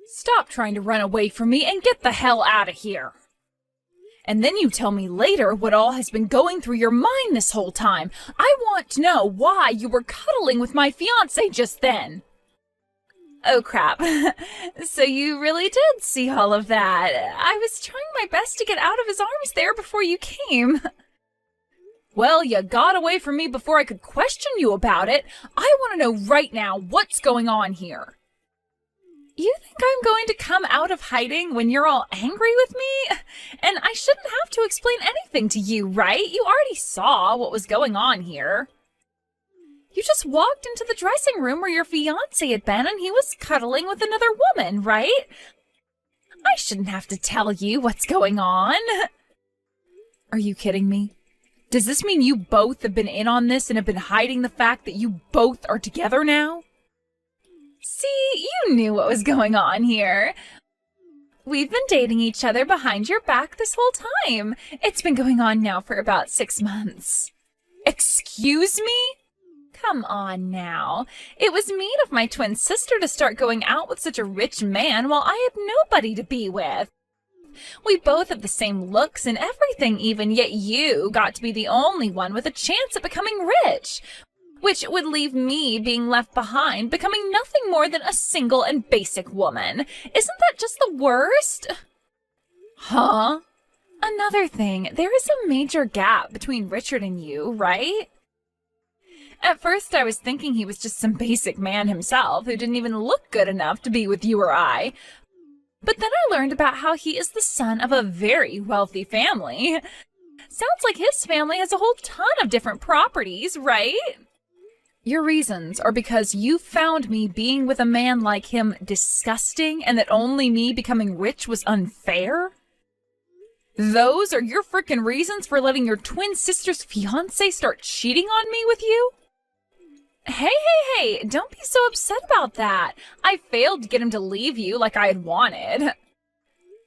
Stop trying to run away from me and get the hell out of here. And then you tell me later what all has been going through your mind this whole time. I want to know why you were cuddling with my fiancé just then. Oh crap. So you really did see all of that. I was trying my best to get out of his arms there before you came. Well, you got away from me before I could question you about it. I want to know right now what's going on here. You think I'm going to come out of hiding when you're all angry with me? And I shouldn't have to explain anything to you, right? You already saw what was going on here. You just walked into the dressing room where your fiancé had been and he was cuddling with another woman, right? I shouldn't have to tell you what's going on. Are you kidding me? Does this mean you both have been in on this and have been hiding the fact that you both are together now? See, you knew what was going on here. We've been dating each other behind your back this whole time. It's been going on now for about 6 months. Excuse me? Come on now. It was mean of my twin sister to start going out with such a rich man while I had nobody to be with. We both have the same looks and everything even, yet you got to be the only one with a chance at becoming rich, which would leave me being left behind, becoming nothing more than a single and basic woman. Isn't that just the worst? Huh? Another thing, there is a major gap between Richard and you, right? At first I was thinking he was just some basic man himself who didn't even look good enough to be with you or I. But then I learned about how he is the son of a very wealthy family. Sounds like his family has a whole ton of different properties, right? Your reasons are because you found me being with a man like him disgusting and that only me becoming rich was unfair? Those are your frickin' reasons for letting your twin sister's fiancé start cheating on me with you? Hey, don't be so upset about that. I failed to get him to leave you like I had wanted.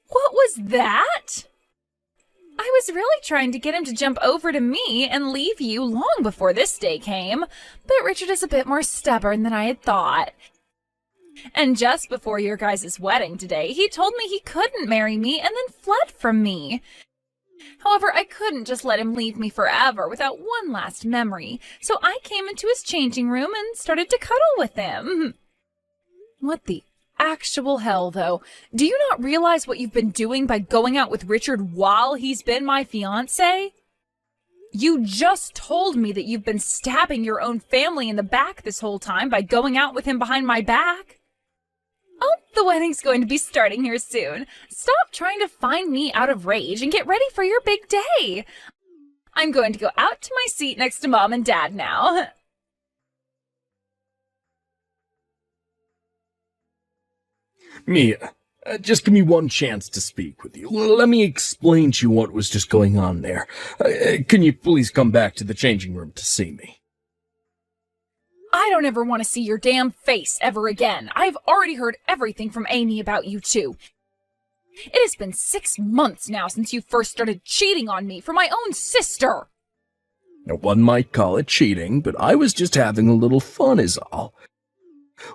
What was that? I was really trying to get him to jump over to me and leave you long before this day came, but Richard is a bit more stubborn than I had thought. And just before your guys' wedding today, he told me he couldn't marry me and then fled from me. However, I couldn't just let him leave me forever without one last memory, so I came into his changing room and started to cuddle with him. What the actual hell, though? Do you not realize what you've been doing by going out with Richard while he's been my fiancé? You just told me that you've been stabbing your own family in the back this whole time by going out with him behind my back. Oh, the wedding's going to be starting here soon. Stop trying to find me out of rage and get ready for your big day. I'm going to go out to my seat next to Mom and Dad now. Mia, just give me one chance to speak with you. Let me explain to you what was just going on there. Can you please come back to the changing room to see me? I don't ever want to see your damn face ever again. I've already heard everything from Amy about you two. It has been 6 months now since you first started cheating on me for my own sister. Now, one might call it cheating, but I was just having a little fun is all.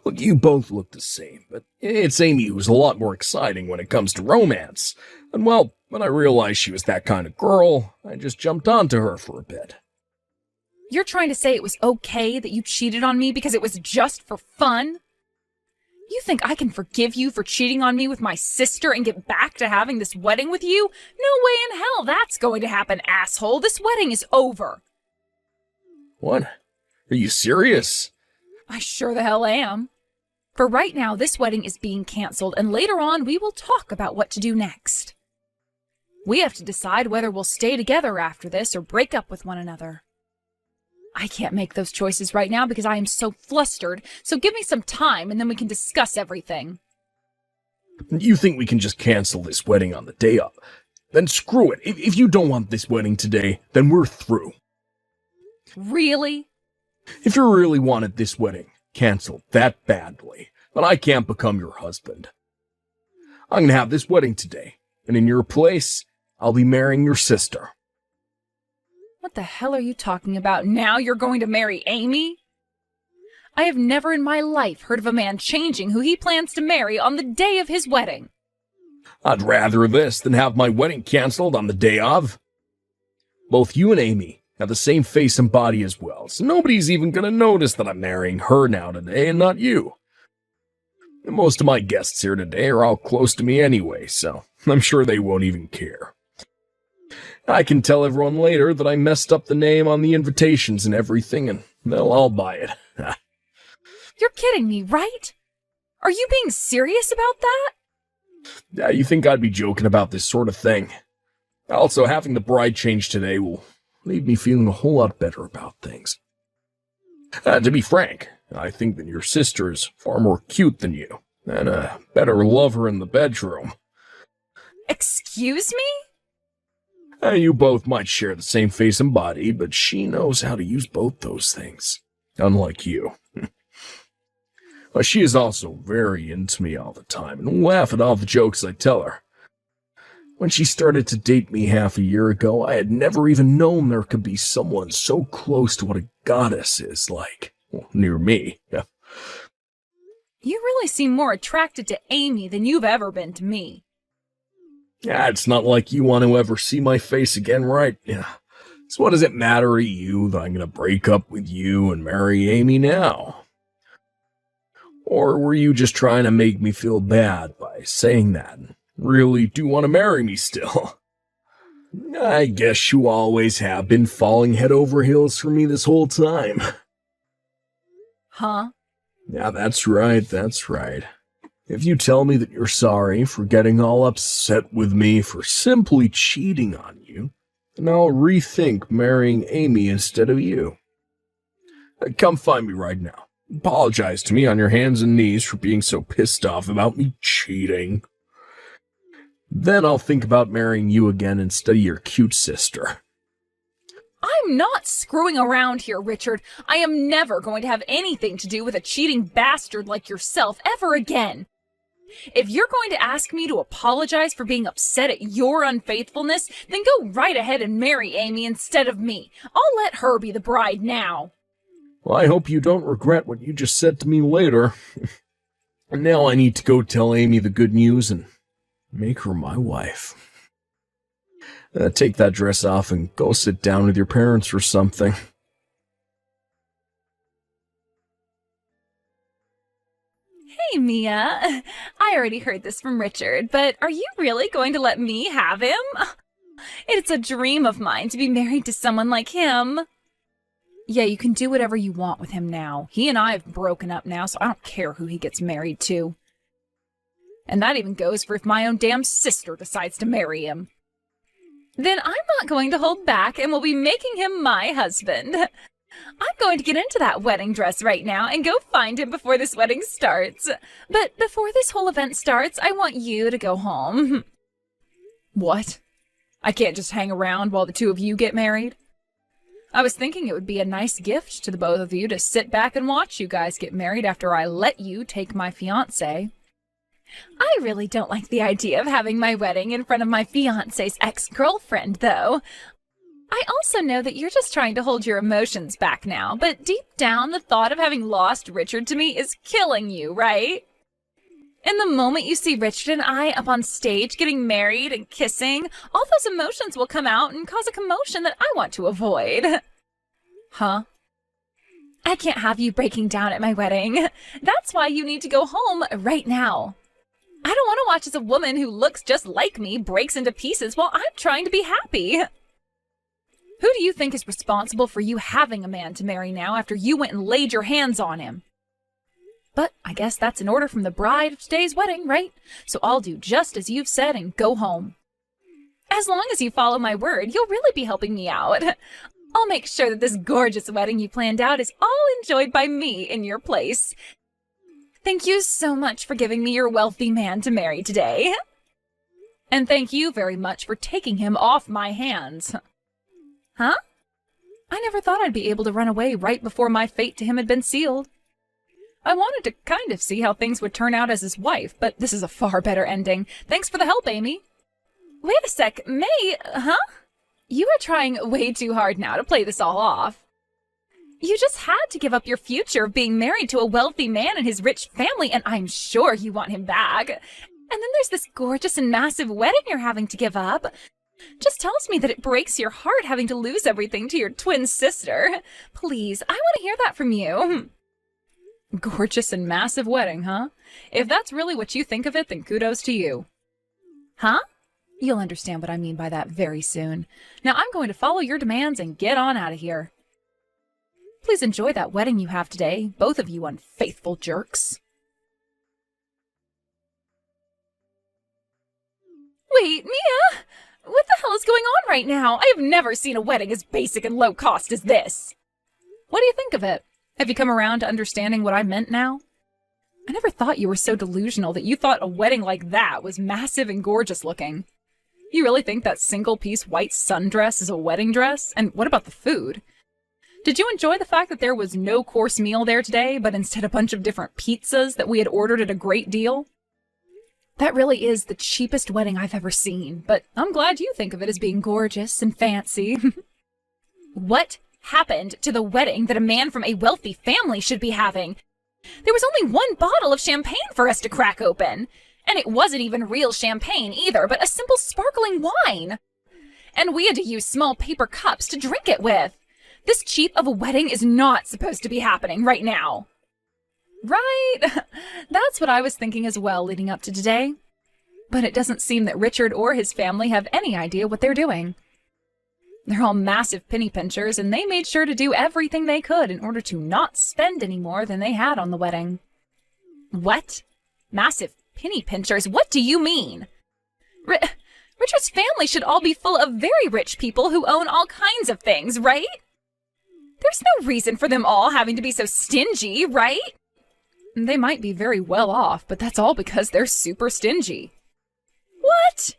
Look, you both look the same, but it's Amy who's a lot more exciting when it comes to romance. And well, when I realized she was that kind of girl, I just jumped onto her for a bit. You're trying to say it was okay that you cheated on me because it was just for fun? You think I can forgive you for cheating on me with my sister and get back to having this wedding with you? No way in hell that's going to happen, asshole. This wedding is over. What? Are you serious? I sure the hell am. For right now, this wedding is being canceled, and later on we will talk about what to do next. We have to decide whether we'll stay together after this or break up with one another. I can't make those choices right now because I am so flustered, so give me some time and then we can discuss everything. You think we can just cancel this wedding on the day of? Then screw it. If you don't want this wedding today, then we're through. Really? If you really wanted this wedding canceled that badly, then I can't become your husband. I'm gonna have this wedding today, and in your place, I'll be marrying your sister. What the hell are you talking about? Now you're going to marry Amy? I have never in my life heard of a man changing who he plans to marry on the day of his wedding. I'd rather this than have my wedding canceled on the day of. Both you and Amy have the same face and body as well, so nobody's even gonna notice that I'm marrying her now today and not you. And most of my guests here today are all close to me anyway, so I'm sure they won't even care. I can tell everyone later that I messed up the name on the invitations and everything, and they'll all buy it. You're kidding me, right? Are you being serious about that? Yeah, you think I'd be joking about this sort of thing? Also, having the bride change today will leave me feeling a whole lot better about things. To be frank, I think that your sister is far more cute than you, and a better lover in the bedroom. Excuse me? You both might share the same face and body, but she knows how to use both those things, unlike you. She is also very into me all the time and will laugh at all the jokes I tell her. When she started to date me half a year ago, I had never even known there could be someone so close to what a goddess is like. Well, near me. You really seem more attracted to Amy than you've ever been to me. It's not like you want to ever see my face again, right? So what does it matter to you that I'm going to break up with you and marry Amy now? Or were you just trying to make me feel bad by saying that and really do want to marry me still? I guess you always have been falling head over heels for me this whole time. Huh? Yeah, that's right. If you tell me that you're sorry for getting all upset with me for simply cheating on you, then I'll rethink marrying Amy instead of you. Come find me right now. Apologize to me on your hands and knees for being so pissed off about me cheating. Then I'll think about marrying you again instead of your cute sister. I'm not screwing around here, Richard. I am never going to have anything to do with a cheating bastard like yourself ever again. If you're going to ask me to apologize for being upset at your unfaithfulness, then go right ahead and marry Amy instead of me. I'll let her be the bride now. Well, I hope you don't regret what you just said to me later. And now I need to go tell Amy the good news and make her my wife. Take that dress off and go sit down with your parents or something. Hey, Mia. I already heard this from Richard, but are you really going to let me have him? It's a dream of mine to be married to someone like him. Yeah, you can do whatever you want with him now. He and I have broken up now, so I don't care who he gets married to. And that even goes for if my own damn sister decides to marry him. Then I'm not going to hold back and will be making him my husband. I'm going to get into that wedding dress right now and go find him before this wedding starts. But before this whole event starts, I want you to go home. What? I can't just hang around while the two of you get married? I was thinking it would be a nice gift to the both of you to sit back and watch you guys get married after I let you take my fiancé. I really don't like the idea of having my wedding in front of my fiancé's ex-girlfriend, though. I also know that you're just trying to hold your emotions back now, but deep down the thought of having lost Richard to me is killing you, right? And the moment you see Richard and I up on stage getting married and kissing, all those emotions will come out and cause a commotion that I want to avoid. Huh? I can't have you breaking down at my wedding. That's why you need to go home right now. I don't want to watch as a woman who looks just like me breaks into pieces while I'm trying to be happy. Who do you think is responsible for you having a man to marry now after you went and laid your hands on him? But I guess that's an order from the bride of today's wedding, right? So I'll do just as you've said and go home. As long as you follow my word, you'll really be helping me out. I'll make sure that this gorgeous wedding you planned out is all enjoyed by me in your place. Thank you so much for giving me your wealthy man to marry today. And thank you very much for taking him off my hands. Huh? I never thought I'd be able to run away right before my fate to him had been sealed. I wanted to kind of see how things would turn out as his wife, but this is a far better ending. Thanks for the help, Amy. Wait a sec, May, huh? You are trying way too hard now to play this all off. You just had to give up your future of being married to a wealthy man and his rich family, and I'm sure you want him back. And then there's this gorgeous and massive wedding you're having to give up. Just tells me that it breaks your heart having to lose everything to your twin sister. Please, I want to hear that from you. Gorgeous and massive wedding, huh? If that's really what you think of it, then kudos to you. Huh? You'll understand what I mean by that very soon. Now I'm going to follow your demands and get on out of here. Please enjoy that wedding you have today, both of you unfaithful jerks. Wait, Mia! What the hell is going on right now? I have never seen a wedding as basic and low cost as this. What do you think of it? Have you come around to understanding what I meant now? I never thought you were so delusional that you thought a wedding like that was massive and gorgeous looking. You really think that single-piece white sundress is a wedding dress? And what about the food? Did you enjoy the fact that there was no course meal there today, but instead a bunch of different pizzas that we had ordered at a great deal? That really is the cheapest wedding I've ever seen, but I'm glad you think of it as being gorgeous and fancy. What happened to the wedding that a man from a wealthy family should be having? There was only one bottle of champagne for us to crack open, and it wasn't even real champagne either, but a simple sparkling wine. And we had to use small paper cups to drink it with. This cheap of a wedding is not supposed to be happening right now. Right? That's what I was thinking as well leading up to today. But it doesn't seem that Richard or his family have any idea what they're doing. They're all massive penny pinchers, and they made sure to do everything they could in order to not spend any more than they had on the wedding. What? Massive penny pinchers? What do you mean? Richard's family should all be full of very rich people who own all kinds of things, right? There's no reason for them all having to be so stingy, right? They might be very well off, but that's all because they're super stingy. What?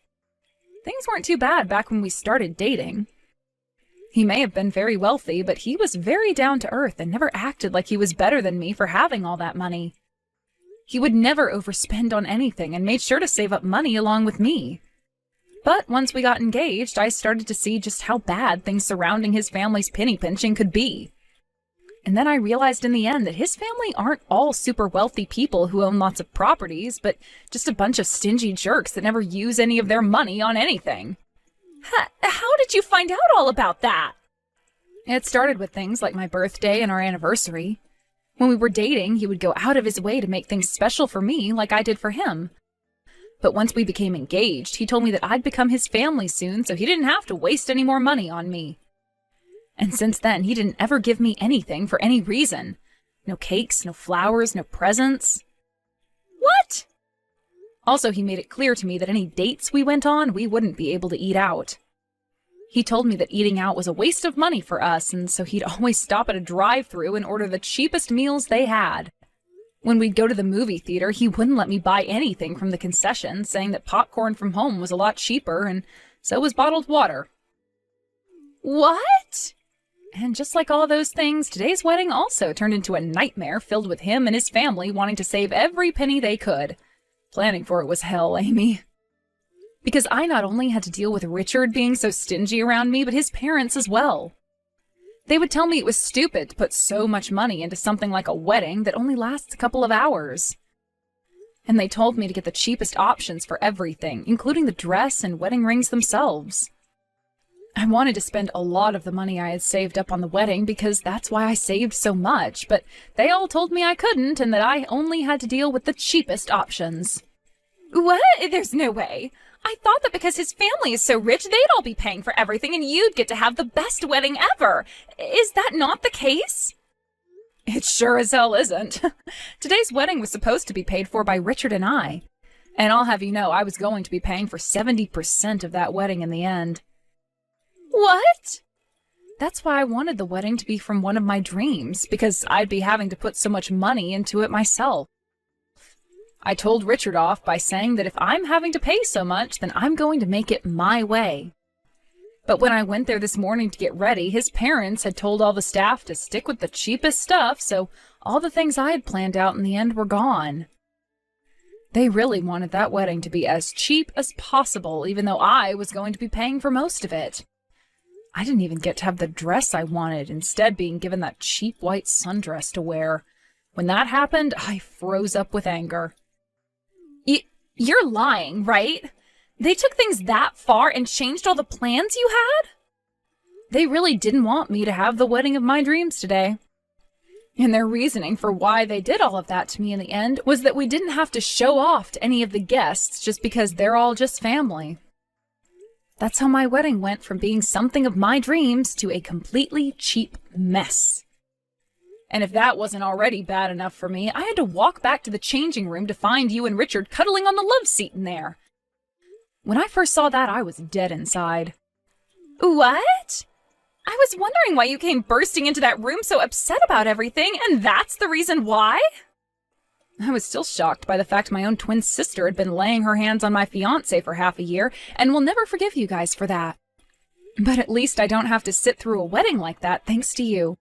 Things weren't too bad back when we started dating. He may have been very wealthy, but he was very down to earth and never acted like he was better than me for having all that money. He would never overspend on anything and made sure to save up money along with me. But once we got engaged, I started to see just how bad things surrounding his family's penny pinching could be. And then I realized in the end that his family aren't all super wealthy people who own lots of properties, but just a bunch of stingy jerks that never use any of their money on anything. How did you find out all about that? It started with things like my birthday and our anniversary. When we were dating, he would go out of his way to make things special for me like I did for him. But once we became engaged, he told me that I'd become his family soon, so he didn't have to waste any more money on me. And since then, he didn't ever give me anything for any reason. No cakes, no flowers, no presents. What? Also, he made it clear to me that any dates we went on, we wouldn't be able to eat out. He told me that eating out was a waste of money for us, and so he'd always stop at a drive-thru and order the cheapest meals they had. When we'd go to the movie theater, he wouldn't let me buy anything from the concession, saying that popcorn from home was a lot cheaper, and so was bottled water. What? And just like all those things, today's wedding also turned into a nightmare filled with him and his family wanting to save every penny they could. Planning for it was hell, Amy. Because I not only had to deal with Richard being so stingy around me, but his parents as well. They would tell me it was stupid to put so much money into something like a wedding that only lasts a couple of hours. And they told me to get the cheapest options for everything, including the dress and wedding rings themselves. I wanted to spend a lot of the money I had saved up on the wedding because that's why I saved so much, but they all told me I couldn't and that I only had to deal with the cheapest options. What? There's no way. I thought that because his family is so rich, they'd all be paying for everything and you'd get to have the best wedding ever. Is that not the case? It sure as hell isn't. Today's wedding was supposed to be paid for by Richard and I. And I'll have you know, I was going to be paying for 70% of that wedding in the end. What? That's why I wanted the wedding to be from one of my dreams, because I'd be having to put so much money into it myself. I told Richard off by saying that if I'm having to pay so much, then I'm going to make it my way. But when I went there this morning to get ready, his parents had told all the staff to stick with the cheapest stuff, so all the things I had planned out in the end were gone. They really wanted that wedding to be as cheap as possible, even though I was going to be paying for most of it. I didn't even get to have the dress I wanted, instead being given that cheap white sundress to wear. When that happened, I froze up with anger. You're lying, right? They took things that far and changed all the plans you had? They really didn't want me to have the wedding of my dreams today. And their reasoning for why they did all of that to me in the end was that we didn't have to show off to any of the guests just because they're all just family. That's how my wedding went from being something of my dreams to a completely cheap mess. And if that wasn't already bad enough for me, I had to walk back to the changing room to find you and Richard cuddling on the love seat in there. When I first saw that, I was dead inside. What? I was wondering why you came bursting into that room so upset about everything, and that's the reason why? I was still shocked by the fact my own twin sister had been laying her hands on my fiancé for half a year, and will never forgive you guys for that. But at least I don't have to sit through a wedding like that thanks to you.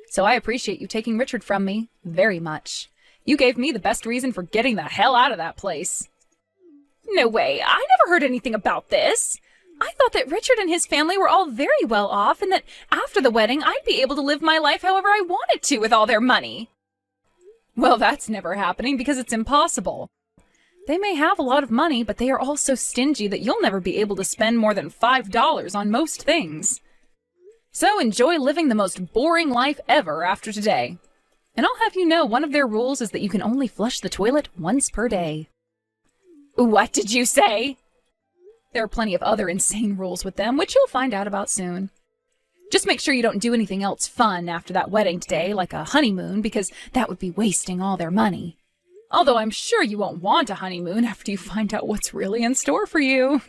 So I appreciate you taking Richard from me very much. You gave me the best reason for getting the hell out of that place. No way, I never heard anything about this. I thought that Richard and his family were all very well off and that after the wedding I'd be able to live my life however I wanted to with all their money. Well, that's never happening because it's impossible. They may have a lot of money, but they are all so stingy that you'll never be able to spend more than $5 on most things. So enjoy living the most boring life ever after today. And I'll have you know one of their rules is that you can only flush the toilet once per day. What did you say? There are plenty of other insane rules with them, which you'll find out about soon. Just make sure you don't do anything else fun after that wedding today, like a honeymoon, because that would be wasting all their money. Although I'm sure you won't want a honeymoon after you find out what's really in store for you.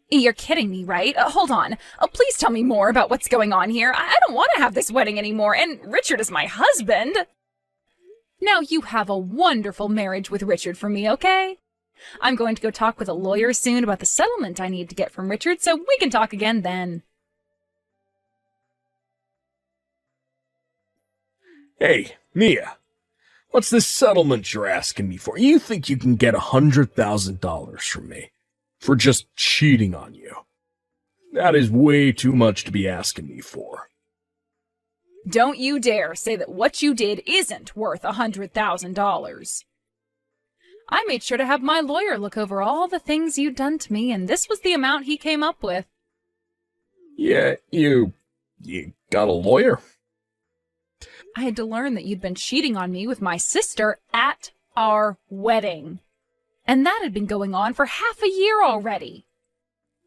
You're kidding me, right? Hold on. Please tell me more about what's going on here. I don't want to have this wedding anymore, and Richard is my husband. Now you have a wonderful marriage with Richard for me, okay? I'm going to go talk with a lawyer soon about the settlement I need to get from Richard, so we can talk again then. Hey, Mia. What's this settlement you're asking me for? You think you can get $100,000 from me for just cheating on you? That is way too much to be asking me for. Don't you dare say that what you did isn't worth $100,000. I made sure to have my lawyer look over all the things you'd done to me, and this was the amount he came up with. Yeah, you got a lawyer? I had to learn that you'd been cheating on me with my sister at our wedding. And that had been going on for half a year already.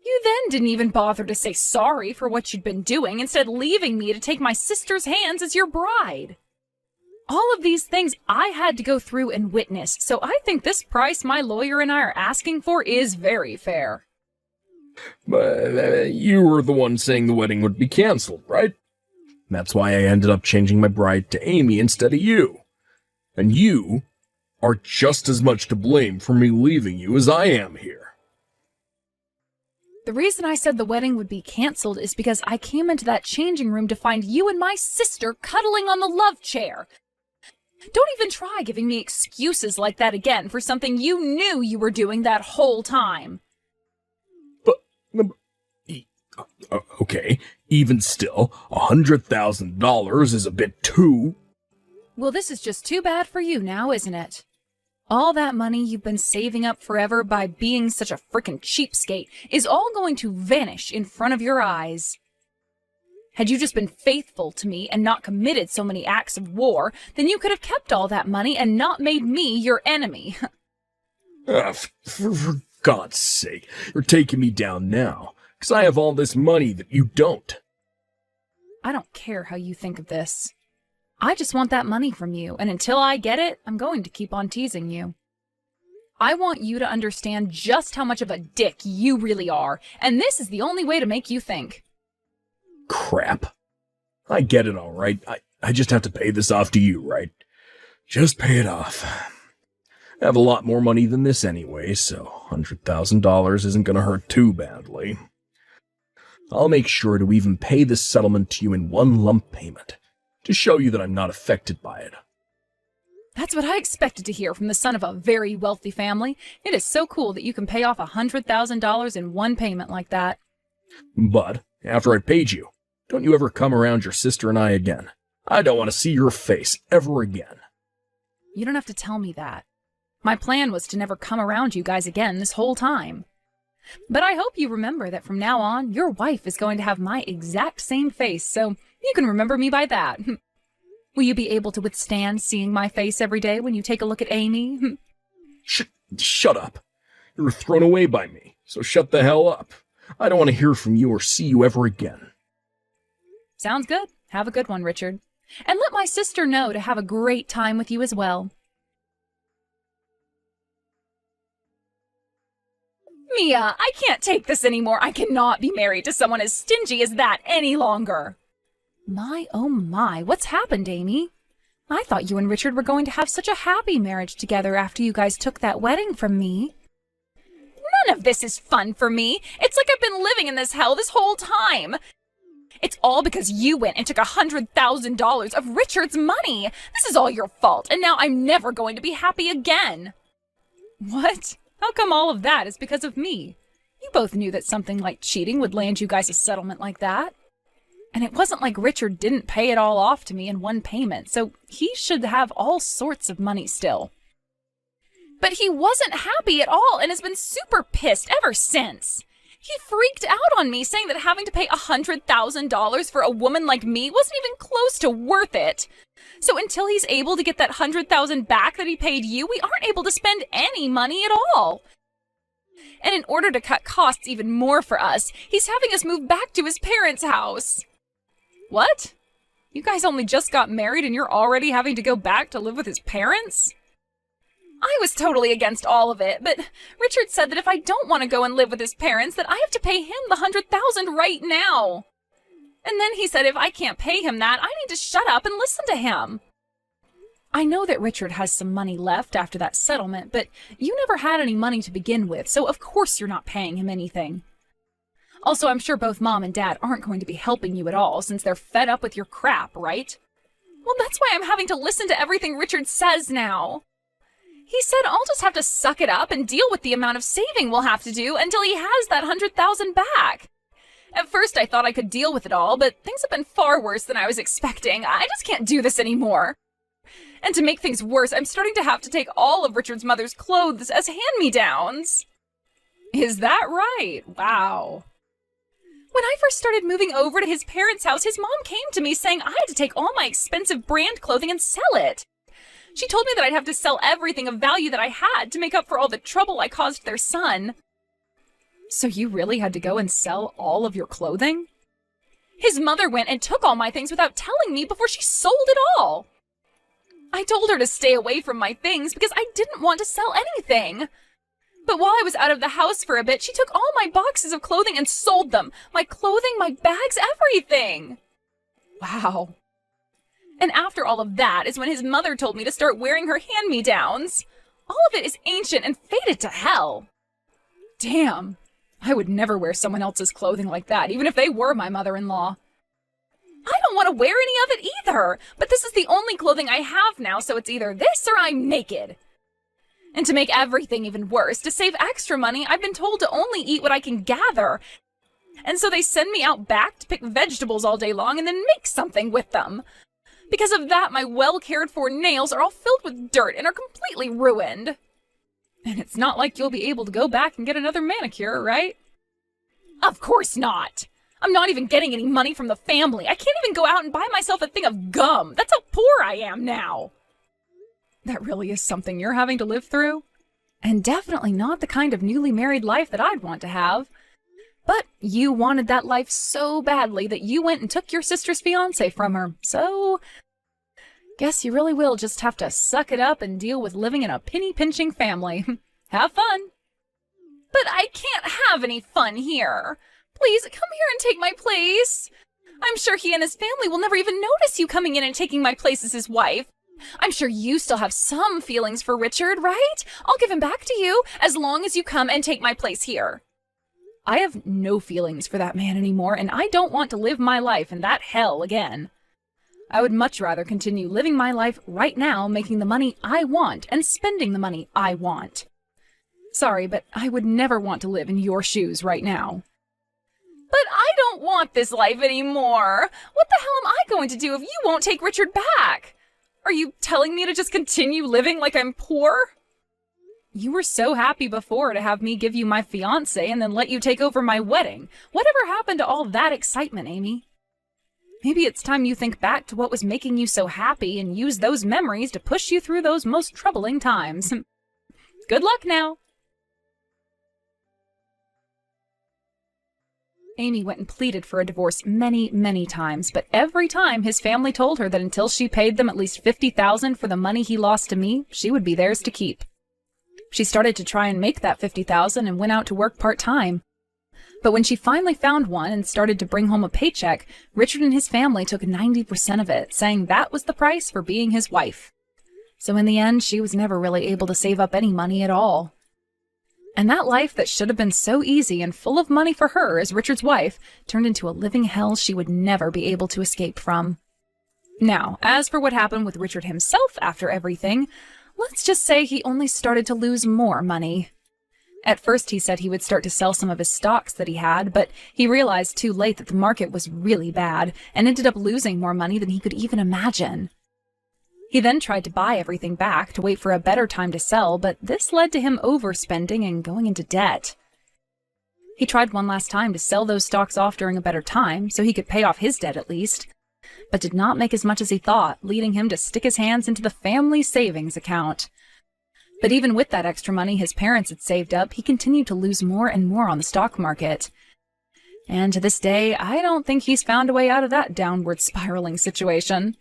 You then didn't even bother to say sorry for what you'd been doing, instead leaving me to take my sister's hands as your bride. All of these things I had to go through and witness, so I think this price my lawyer and I are asking for is very fair. But you were the one saying the wedding would be canceled, right? That's why I ended up changing my bride to Amy instead of you. And you are just as much to blame for me leaving you as I am here. The reason I said the wedding would be canceled is because I came into that changing room to find you and my sister cuddling on the love chair. Don't even try giving me excuses like that again for something you knew you were doing that whole time. Okay, even still, $100,000 is a bit too... Well, this is just too bad for you now, isn't it? All that money you've been saving up forever by being such a frickin' cheapskate is all going to vanish in front of your eyes. Had you just been faithful to me and not committed so many acts of war, then you could have kept all that money and not made me your enemy. For God's sake, you're taking me down now, because I have all this money that you don't. I don't care how you think of this. I just want that money from you, and until I get it, I'm going to keep on teasing you. I want you to understand just how much of a dick you really are, and this is the only way to make you think. Crap. I get it all right. I just have to pay this off to you, right? Just pay it off. I have a lot more money than this anyway, so $100,000 isn't going to hurt too badly. I'll make sure to even pay this settlement to you in one lump payment, to show you that I'm not affected by it. That's what I expected to hear from the son of a very wealthy family. It is so cool that you can pay off $100,000 in one payment like that. But after I paid you, don't you ever come around your sister and I again. I don't want to see your face ever again. You don't have to tell me that. My plan was to never come around you guys again this whole time. But I hope you remember that from now on, your wife is going to have my exact same face, so you can remember me by that. Will you be able to withstand seeing my face every day when you take a look at Amy? Shut up. You were thrown away by me, so shut the hell up. I don't want to hear from you or see you ever again. Sounds good. Have a good one, Richard. And let my sister know to have a great time with you as well. Mia, I can't take this anymore. I cannot be married to someone as stingy as that any longer. My, oh my, what's happened, Amy? I thought you and Richard were going to have such a happy marriage together after you guys took that wedding from me. None of this is fun for me. It's like I've been living in this hell this whole time. It's all because you went and took $100,000 of Richard's money. This is all your fault, and now I'm never going to be happy again. What? How come all of that is because of me? You both knew that something like cheating would land you guys a settlement like that. And it wasn't like Richard didn't pay it all off to me in one payment, so he should have all sorts of money still. But he wasn't happy at all and has been super pissed ever since. He freaked out on me, saying that having to pay $100,000 for a woman like me wasn't even close to worth it. So until he's able to get that $100,000 back that he paid you, we aren't able to spend any money at all. And in order to cut costs even more for us, he's having us move back to his parents' house. What? You guys only just got married and you're already having to go back to live with his parents? I was totally against all of it, but Richard said that if I don't want to go and live with his parents, that I have to pay him the $100,000 right now. And then he said if I can't pay him that, I need to shut up and listen to him. I know that Richard has some money left after that settlement, but you never had any money to begin with, so of course you're not paying him anything. Also, I'm sure both Mom and Dad aren't going to be helping you at all since they're fed up with your crap, right? Well, that's why I'm having to listen to everything Richard says now. He said I'll just have to suck it up and deal with the amount of saving we'll have to do until he has that $100,000 back. At first I thought I could deal with it all, but things have been far worse than I was expecting. I just can't do this anymore. And to make things worse, I'm starting to have to take all of Richard's mother's clothes as hand-me-downs. Is that right? Wow. When I first started moving over to his parents' house, his mom came to me saying I had to take all my expensive brand clothing and sell it. She told me that I'd have to sell everything of value that I had to make up for all the trouble I caused their son. So you really had to go and sell all of your clothing? His mother went and took all my things without telling me before she sold it all. I told her to stay away from my things because I didn't want to sell anything. But while I was out of the house for a bit, she took all my boxes of clothing and sold them. My clothing, my bags, everything. Wow. And after all of that is when his mother told me to start wearing her hand-me-downs. All of it is ancient and faded to hell. Damn. I would never wear someone else's clothing like that, even if they were my mother-in-law. I don't want to wear any of it either, but this is the only clothing I have now, so it's either this or I'm naked. And to make everything even worse, to save extra money, I've been told to only eat what I can gather. And so they send me out back to pick vegetables all day long and then make something with them. Because of that, my well-cared-for nails are all filled with dirt and are completely ruined. And it's not like you'll be able to go back and get another manicure, right? Of course not. I'm not even getting any money from the family. I can't even go out and buy myself a thing of gum. That's how poor I am now. That really is something you're having to live through? And definitely not the kind of newly married life that I'd want to have. But you wanted that life so badly that you went and took your sister's fiancé from her. So, guess you really will just have to suck it up and deal with living in a penny-pinching family. Have fun. But I can't have any fun here. Please, come here and take my place. I'm sure he and his family will never even notice you coming in and taking my place as his wife. I'm sure you still have some feelings for Richard, right? I'll give him back to you as long as you come and take my place here. I have no feelings for that man anymore, and I don't want to live my life in that hell again. I would much rather continue living my life right now, making the money I want and spending the money I want. Sorry, but I would never want to live in your shoes right now. But I don't want this life anymore. What the hell am I going to do if you won't take Richard back? Are you telling me to just continue living like I'm poor? You were so happy before to have me give you my fiancé and then let you take over my wedding. Whatever happened to all that excitement, Amy? Maybe it's time you think back to what was making you so happy and use those memories to push you through those most troubling times. Good luck now. Amy went and pleaded for a divorce many, many times, but every time his family told her that until she paid them at least $50,000 for the money he lost to me, she would be theirs to keep. She started to try and make that $50,000 and went out to work part-time. But when she finally found one and started to bring home a paycheck, Richard and his family took 90% of it, saying that was the price for being his wife. So in the end, she was never really able to save up any money at all. And that life that should have been so easy and full of money for her as Richard's wife turned into a living hell she would never be able to escape from. Now, as for what happened with Richard himself after everything, let's just say he only started to lose more money. At first he said he would start to sell some of his stocks that he had, but he realized too late that the market was really bad and ended up losing more money than he could even imagine. He then tried to buy everything back to wait for a better time to sell, but this led to him overspending and going into debt. He tried one last time to sell those stocks off during a better time, so he could pay off his debt at least, but did not make as much as he thought, leading him to stick his hands into the family savings account. But even with that extra money his parents had saved up, he continued to lose more and more on the stock market. And to this day, I don't think he's found a way out of that downward spiraling situation.